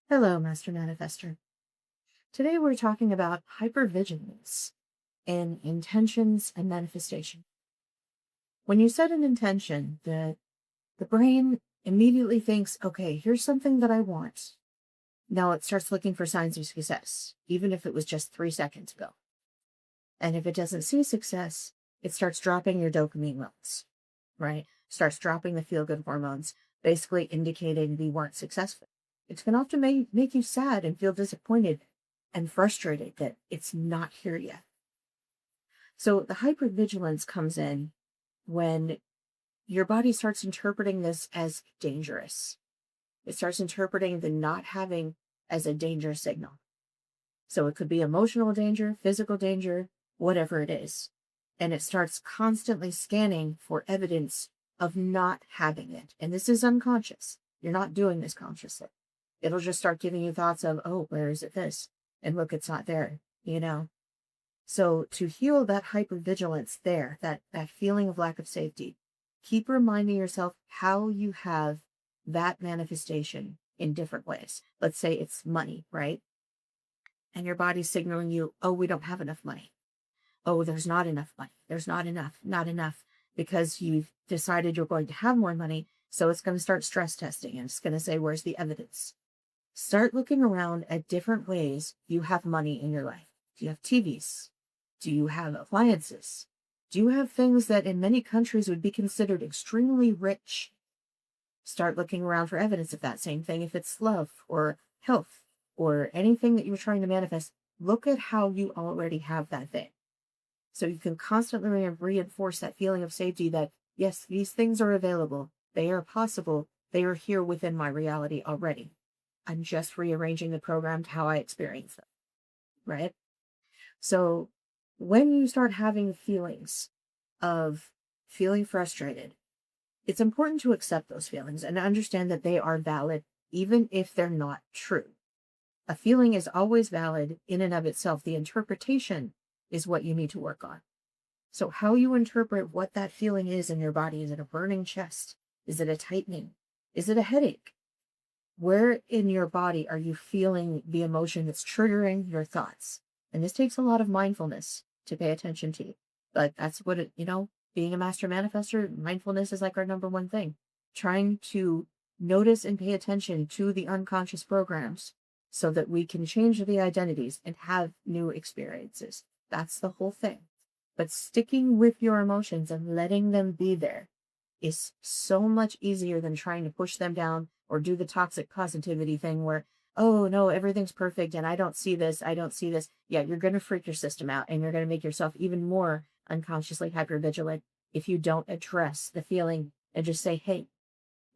Hello, Master Manifester. Today we're talking about hypervigilance and intentions and manifestation. When you set an intention, the brain immediately thinks, okay, here's something that I want. Now it starts looking for signs of success, even if it was just 3 seconds ago. And if it doesn't see success, it starts dropping your dopamine levels, right? Starts dropping the feel-good hormones, basically indicating we weren't successful. It can often make you sad and feel disappointed and frustrated that it's not here yet. So the hypervigilance comes in when your body starts interpreting this as dangerous. It starts interpreting the not having as a danger signal. So it could be emotional danger, physical danger, whatever it is. And it starts constantly scanning for evidence of not having it. And this is unconscious. You're not doing this consciously. It'll just start giving you thoughts of, oh, where is it this? And look, it's not there, you know? So to heal that hypervigilance there, that feeling of lack of safety, keep reminding yourself how you have that manifestation in different ways. Let's say it's money, right? And your body's signaling you, oh, we don't have enough money. Oh, there's not enough money. There's not enough, because you've decided you're going to have more money. So it's going to start stress testing and it's going to say, where's the evidence? Start looking around at different ways you have money in your life. Do you have TVs? Do you have appliances? Do you have things that in many countries would be considered extremely rich? Start looking around for evidence of that same thing. If it's love or health or anything that you're trying to manifest, look at how you already have that thing. So you can constantly reinforce that feeling of safety that, yes, these things are available. They are possible. They are here within my reality already. I'm just rearranging the program to how I experience them, right? So when you start having feelings of feeling frustrated, it's important to accept those feelings and understand that they are valid, even if they're not true. A feeling is always valid in and of itself. The interpretation is what you need to work on. So how you interpret what that feeling is in your body, is it a burning chest? Is it a tightening? Is it a headache? Where in your body are you feeling the emotion that's triggering your thoughts? And this takes a lot of mindfulness to pay attention to. But that's what being a master manifester, mindfulness is like our number one thing. Trying to notice and pay attention to the unconscious programs so that we can change the identities and have new experiences. That's the whole thing. But sticking with your emotions and letting them be there is so much easier than trying to push them down or do the toxic positivity thing where, oh no, everything's perfect and I don't see this. Yeah, you're going to freak your system out and you're going to make yourself even more unconsciously hypervigilant if you don't address the feeling and just say, hey,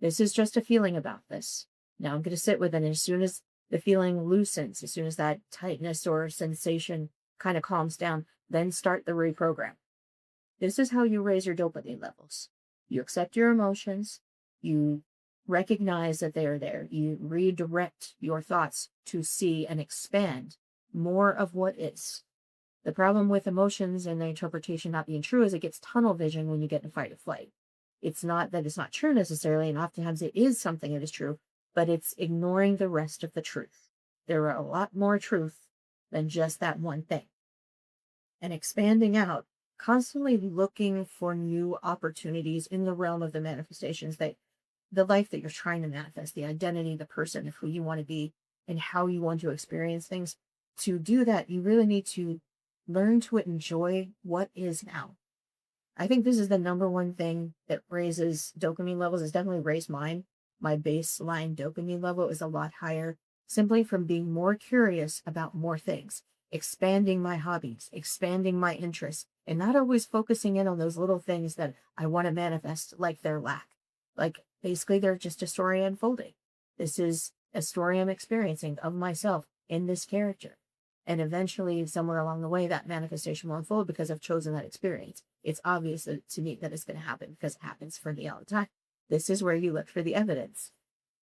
this is just a feeling about this. Now I'm going to sit with it. And as soon as the feeling loosens, as soon as that tightness or sensation kind of calms down, then start the reprogram. This is how you raise your dopamine levels. You accept your emotions. You recognize that they are there. You redirect your thoughts to see and expand more of what is. The problem with emotions and the interpretation not being true is it gets tunnel vision when you get in fight or flight. It's not that it's not true necessarily, and oftentimes it is something that is true, but it's ignoring the rest of the truth. There are a lot more truth than just that one thing. And expanding out, constantly looking for new opportunities in the realm of the manifestations, that the life that you're trying to manifest, the identity, the person of who you want to be and how you want to experience things. To do that, you really need to learn to enjoy what is now. I think this is the number one thing that raises dopamine levels. It's definitely raised mine. My baseline dopamine level is a lot higher simply from being more curious about more things, expanding my hobbies, expanding my interests, and not always focusing in on those little things that I want to manifest like their lack. Like basically they're just a story unfolding. This is a story I'm experiencing of myself in this character. And eventually, somewhere along the way, that manifestation will unfold because I've chosen that experience. It's obvious to me that it's going to happen because it happens for me all the time. This is where you look for the evidence.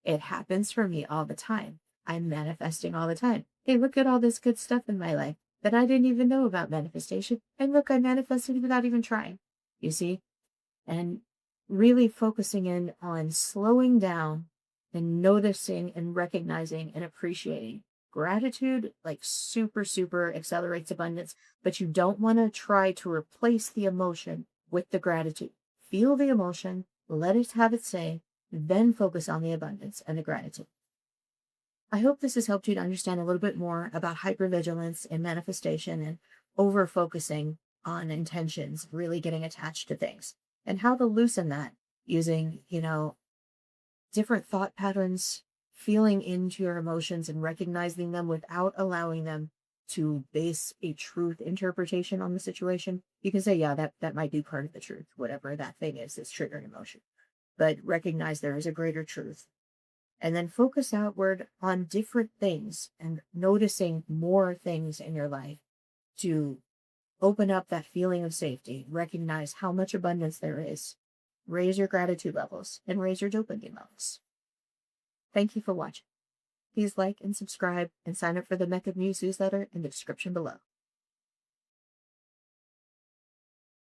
It happens for me all the time. I'm manifesting all the time. Hey, look at all this good stuff in my life that I didn't even know about manifestation. And look, I manifested without even trying. You see? And really focusing in on slowing down and noticing and recognizing and appreciating. Gratitude, like super, super accelerates abundance, but you don't want to try to replace the emotion with the gratitude. Feel the emotion, let it have its say, then focus on the abundance and the gratitude. I hope this has helped you to understand a little bit more about hypervigilance and manifestation and over focusing on intentions, really getting attached to things, and how to loosen that using, different thought patterns, feeling into your emotions and recognizing them without allowing them to base a truth interpretation on the situation. You can say, yeah, that might be part of the truth, whatever that thing is that's triggering emotion. But recognize there is a greater truth. And then focus outward on different things and noticing more things in your life to open up that feeling of safety, recognize how much abundance there is, raise your gratitude levels, and raise your dopamine levels. Thank you for watching. Please like and subscribe and sign up for the Mecca Muse newsletter in the description below.